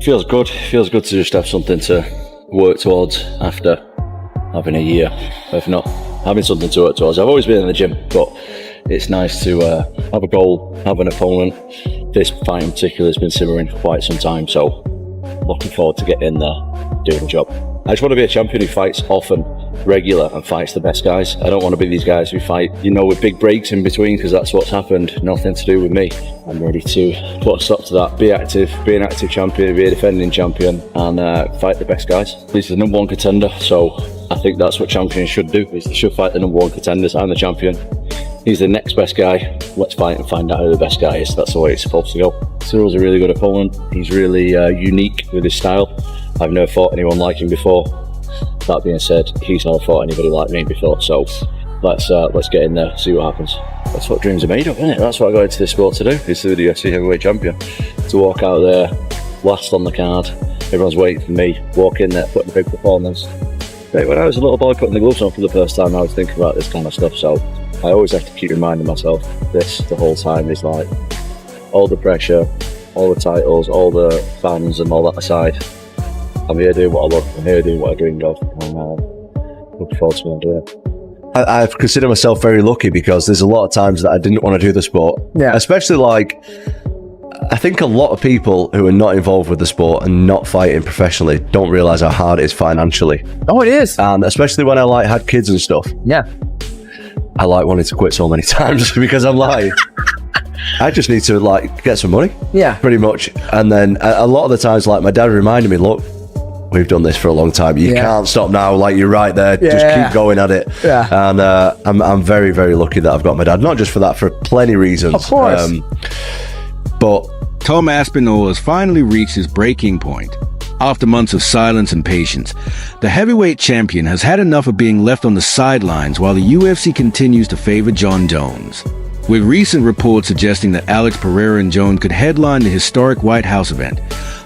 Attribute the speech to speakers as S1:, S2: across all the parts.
S1: Feels good to just have something to work towards after having a year, if not having something to work towards. I've always been in the gym, but it's nice to have a goal, have an opponent. This fight in particular has been simmering for quite some time, so looking forward to getting in there, doing the job. I just want to be a champion who fights often, regular, and fights the best guys. I don't want to be these guys who fight, with big breaks in between, because that's what's happened. Nothing to do with me. I'm ready to put a stop to that, be active, be an active champion, be a defending champion, and fight the best guys. He's the number one contender, so I think that's what champions should do, is they should fight the number one contenders. I'm the champion. He's the next best guy. Let's fight and find out who the best guy is. That's the way it's supposed to go. Cyril's a really good opponent. He's really unique with his style. I've never fought anyone like him before. That being said, he's never fought anybody like me before. So let's get in there, see what happens. That's what dreams are made of, isn't it? That's what I got into this sport to do, is to be the UFC Heavyweight Champion. To walk out there, last on the card. Everyone's waiting for me. Walk in there, put in a big performance. But when I was a little boy putting the gloves on for the first time, I was thinking about this kind of stuff. So I always have to keep reminding myself this the whole time. Is like all the pressure, all the titles, all the fans and all that aside, I'm here doing what I love. I'm here doing what I dreamed of. And looking forward to what I'm doing.
S2: I've considered myself very lucky, because there's a lot of times that I didn't want to do the sport. Yeah. Especially I think a lot of people who are not involved with the sport and not fighting professionally don't realise how hard it is financially.
S3: Oh, it is.
S2: And especially when I had kids and stuff.
S3: Yeah.
S2: I wanted to quit so many times because I'm I just need to get some money. Yeah. Pretty much. And then a lot of the times, my dad reminded me, look, we've done this for a long time. You can't stop now. You're right there. Just keep going at it. Yeah. And I'm very, very lucky that I've got my dad. Not just for that, for plenty of reasons.
S3: Of course.
S2: But
S4: Tom Aspinall has finally reached his breaking point. After months of silence and patience, the heavyweight champion has had enough of being left on the sidelines while the UFC continues to favor Jon Jones. With recent reports suggesting that Alex Pereira and Jones could headline the historic White House event,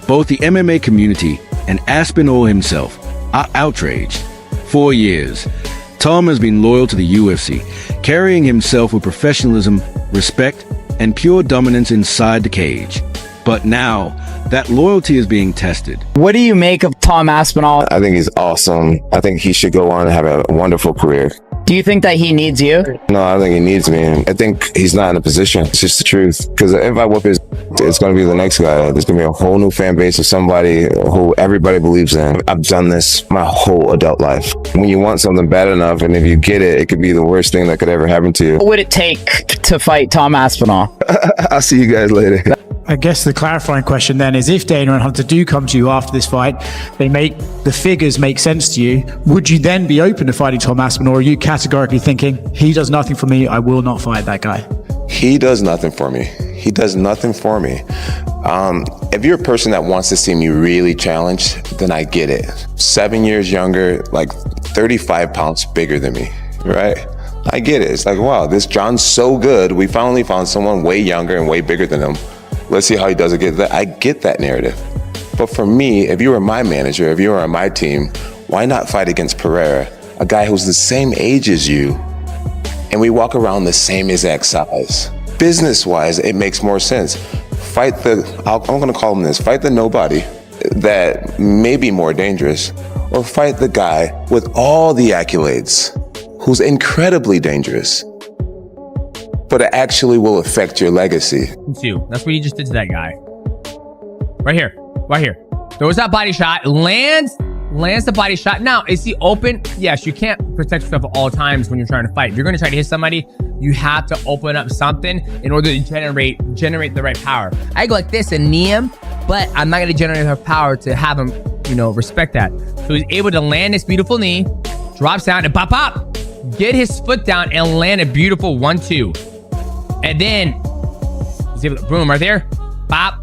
S4: both the MMA community and Aspinall himself are outraged. 4 years, Tom has been loyal to the UFC, carrying himself with professionalism, respect, and pure dominance inside the cage. But now, that loyalty is being tested.
S3: What do you make of Tom Aspinall?
S5: I think he's awesome. I think he should go on and have a wonderful career.
S3: Do you think that he needs you?
S5: No, I think he needs me. I think he's not in a position. It's just the truth. Because if I whoop his, it's going to be the next guy. There's going to be a whole new fan base of somebody who everybody believes in. I've done this my whole adult life. When you want something bad enough, and if you get it, it could be the worst thing that could ever happen to you.
S3: What would it take to fight Tom Aspinall?
S5: I'll see you guys later.
S6: I guess the clarifying question then is, if Dana and Hunter do come to you after this fight, the figures make sense to you, would you then be open to fighting Tom Aspinall, or are you categorically thinking, he does nothing for me, I will not fight that guy?
S5: He does nothing for me. He does nothing for me. If you're a person that wants to see me really challenged, then I get it. 7 years younger, 35 pounds bigger than me, right? I get it. It's wow, this John's so good. We finally found someone way younger and way bigger than him. Let's see how he does against that. I get that narrative. But for me, if you were my manager, if you were on my team, why not fight against Pereira, a guy who's the same age as you, and we walk around the same exact size? Business-wise, it makes more sense. Fight I'm going to call him this, fight the nobody that may be more dangerous, or fight the guy with all the accolades who's incredibly dangerous, but it actually will affect your legacy.
S7: That's what you just did to that guy. Right here. Throws that body shot, lands the body shot. Now, is he open? Yes, you can't protect yourself at all times when you're trying to fight. If you're going to try to hit somebody, you have to open up something in order to generate the right power. I go like this and knee him, but I'm not going to generate enough power to have him, respect that. So he's able to land this beautiful knee, drops down and pop, get his foot down and land a beautiful 1-2. And then he's able to, boom, right there, bop.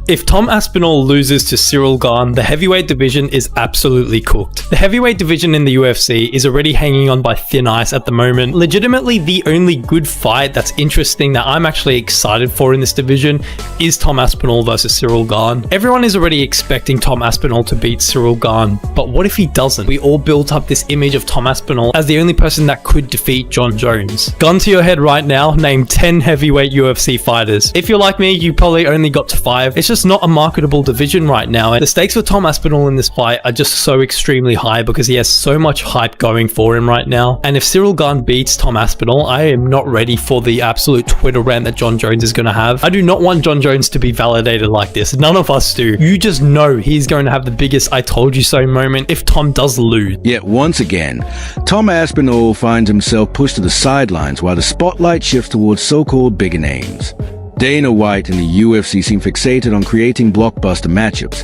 S8: If Tom Aspinall loses to Ciryl Gane, the heavyweight division is absolutely cooked. The heavyweight division in the UFC is already hanging on by thin ice at the moment. Legitimately, the only good fight that's interesting that I'm actually excited for in this division is Tom Aspinall versus Ciryl Gane. Everyone is already expecting Tom Aspinall to beat Ciryl Gane, but what if he doesn't? We all built up this image of Tom Aspinall as the only person that could defeat Jon Jones. Gun to your head right now, name 10 heavyweight UFC fighters. If you're like me, you probably only got to 5 185. It's just not a marketable division right now. And the stakes for Tom Aspinall in this fight are just so extremely high because he has so much hype going for him right now. And if Ciryl Gane beats Tom Aspinall, I am not ready for the absolute Twitter rant that Jon Jones is going to have. I do not want Jon Jones to be validated like this. None of us do. You just know he's going to have the biggest I told you so moment if Tom does lose.
S4: Yet once again, Tom Aspinall finds himself pushed to the sidelines while the spotlight shifts towards so-called bigger names. Dana White and the UFC seem fixated on creating blockbuster matchups,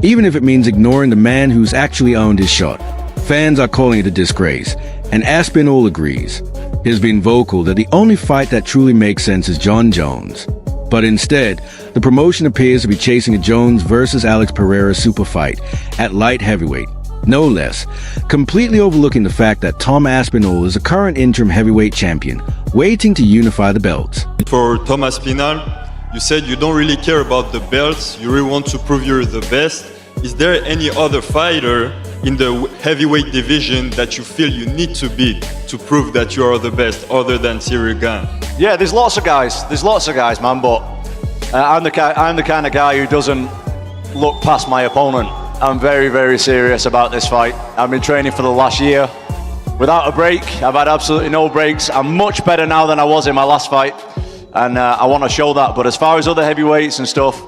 S4: even if it means ignoring the man who's actually owned his shot. Fans are calling it a disgrace, and Aspinall agrees. He's been vocal that the only fight that truly makes sense is Jon Jones. But instead, the promotion appears to be chasing a Jones versus Alex Pereira super fight at light heavyweight, no less, completely overlooking the fact that Tom Aspinall is a current interim heavyweight champion, waiting to unify the belts.
S9: For Tom Aspinall, you said you don't really care about the belts, you really want to prove you're the best. Is there any other fighter in the heavyweight division that you feel you need to beat to prove that you are the best, other than Ciryl Gane?
S2: Yeah, there's lots of guys, man, but I'm the kind of guy who doesn't look past my opponent. I'm very, very serious about this fight. I've been training for the last year without a break. I've had absolutely no breaks. I'm much better now than I was in my last fight, and I want to show that. But as far as other heavyweights and stuff,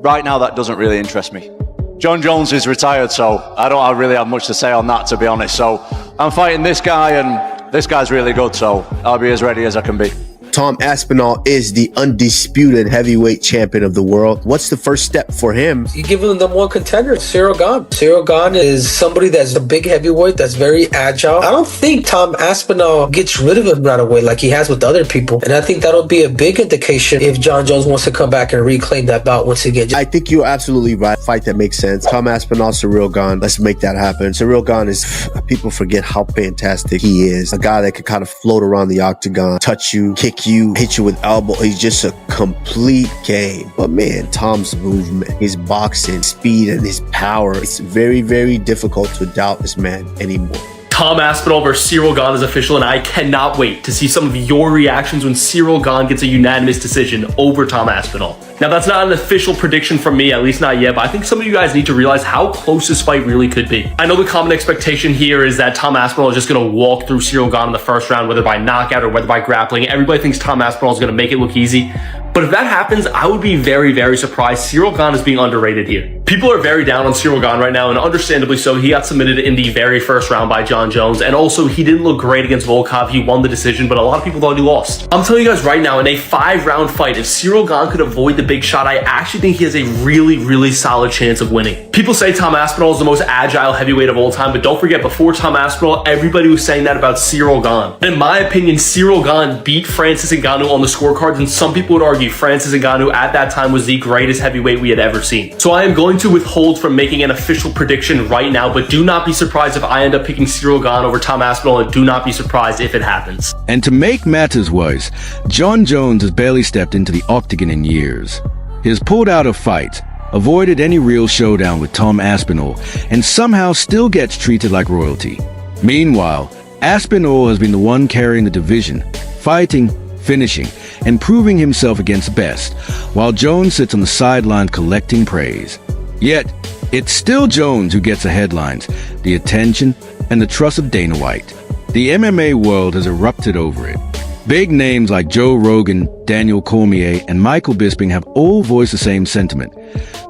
S2: right now that doesn't really interest me. Jon Jones is retired, so I don't really have much to say on that, to be honest. So I'm fighting this guy, and this guy's really good, so I'll be as ready as I can be.
S10: Tom Aspinall is the undisputed heavyweight champion of the world. What's the first step for him?
S11: You give him the number one contender, Ciryl Gane. Ciryl Gane is somebody that's a big heavyweight, that's very agile. I don't think Tom Aspinall gets rid of him right away like he has with other people. And I think that'll be a big indication if Jon Jones wants to come back and reclaim that bout once again.
S10: I think you're absolutely right. Fight that makes sense. Tom Aspinall, Ciryl Gane. Let's make that happen. Ciryl Gane is, people forget how fantastic he is. A guy that can kind of float around the octagon, touch you, kick you, hit you with elbow. He's just a complete game. But man, Tom's movement, his boxing, speed, and his power, it's very, very difficult to doubt this man anymore.
S12: Tom Aspinall versus Ciryl Gane is official, and I cannot wait to see some of your reactions when Ciryl Gane gets a unanimous decision over Tom Aspinall. Now, that's not an official prediction from me, at least not yet, but I think some of you guys need to realize how close this fight really could be. I know the common expectation here is that Tom Aspinall is just going to walk through Ciryl Gane in the first round, whether by knockout or whether by grappling. Everybody thinks Tom Aspinall is going to make it look easy. But if that happens, I would be very, very surprised. Ciryl Gane is being underrated here. People are very down on Ciryl Gane right now, and understandably so. He got submitted in the very first round by Jon Jones, and also he didn't look great against Volkov. He won the decision, but a lot of people thought he lost. I'm telling you guys right now, in a 5-round fight, if Ciryl Gane could avoid the big shot, I actually think he has a really, really solid chance of winning. People say Tom Aspinall is the most agile heavyweight of all time, but don't forget, before Tom Aspinall, everybody was saying that about Ciryl Gane. And in my opinion, Ciryl Gane beat Francis Ngannou on the scorecards, and some people would argue Francis Ngannou at that time was the greatest heavyweight we had ever seen. So I am going to withhold from making an official prediction right now, but do not be surprised if I end up picking Ciryl Gane over Tom Aspinall, and do not be surprised if it happens.
S4: And to make matters worse, Jon Jones has barely stepped into the octagon in years. He has pulled out of fights, avoided any real showdown with Tom Aspinall, and somehow still gets treated like royalty. Meanwhile, Aspinall has been the one carrying the division, fighting, finishing, and proving himself against the best, while Jones sits on the sideline collecting praise. Yet, it's still Jones who gets the headlines, the attention, and the trust of Dana White. The MMA world has erupted over it. Big names like Joe Rogan, Daniel Cormier, and Michael Bisping have all voiced the same sentiment.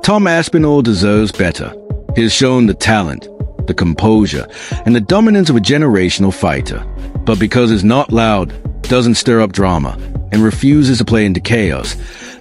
S4: Tom Aspinall deserves better. He has shown the talent, the composure, and the dominance of a generational fighter. But because he's not loud, doesn't stir up drama, and refuses to play into chaos,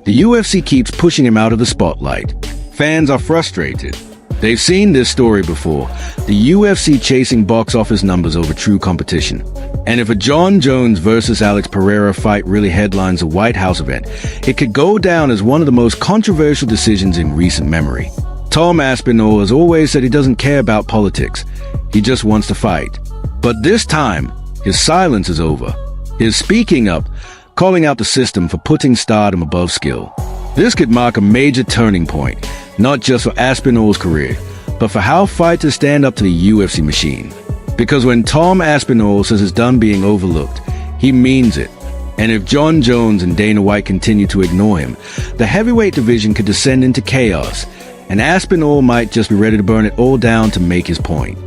S4: the UFC keeps pushing him out of the spotlight. Fans are frustrated. They've seen this story before, the UFC chasing box office numbers over true competition. And if a Jon Jones versus Alex Pereira fight really headlines a White House event, it could go down as one of the most controversial decisions in recent memory. Tom Aspinall has always said he doesn't care about politics. He just wants to fight. But this time, his silence is over. His speaking up, calling out the system for putting stardom above skill. This could mark a major turning point, not just for Aspinall's career, but for how fighters stand up to the UFC machine. Because when Tom Aspinall says it's done being overlooked, he means it. And if Jon Jones and Dana White continue to ignore him, the heavyweight division could descend into chaos, and Aspinall might just be ready to burn it all down to make his point.